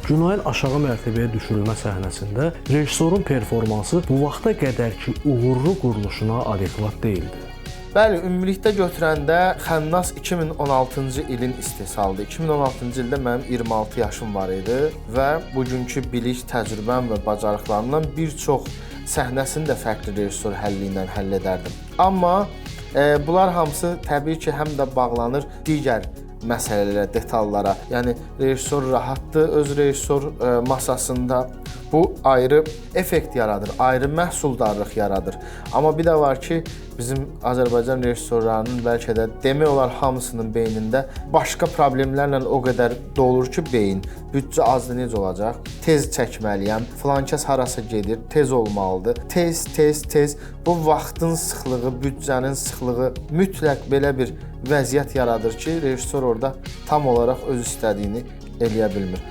Günayın aşağı mərtəbəyə düşürülmə səhnəsində rejissorun performansı bu vaxta qədərki uğurlu quruluşuna adekvat deyildi. Bəli, ümumilikdə götürəndə Xənnas 2016-cı ilin istehsalıdır. 2016-cı ildə mənim 26 yaşım var idi və bugünkü bilik, təcrübəm və bacarıqlarımdan bir çox səhnəsini də fərqli rejissor həlli ilə həll edərdim. Amma bunlar hamısı təbii ki, həm də bağlanır digər məsələlərə, detallara. Yəni rejissor rahatdır öz rejissor masasında. Bu ayrı effekt yaradır, ayrı məhsuldarlıq yaradır. Amma bir də var ki, bizim Azərbaycan rejissorlarının bəlkə də demək olar hamısının beynində başqa problemlərlə o qədər dolur ki, beyin. Büdcə azdır, necə olacaq? Tez çəkməliyəm, filankəs harasa gedir, tez olmalıdır. Tez. Bu vaxtın sıxlığı, büdcənin sıxlığı mütləq belə bir vəziyyət yaradır ki, rejissor orada tam olaraq öz istədiyini eləyə bilmir.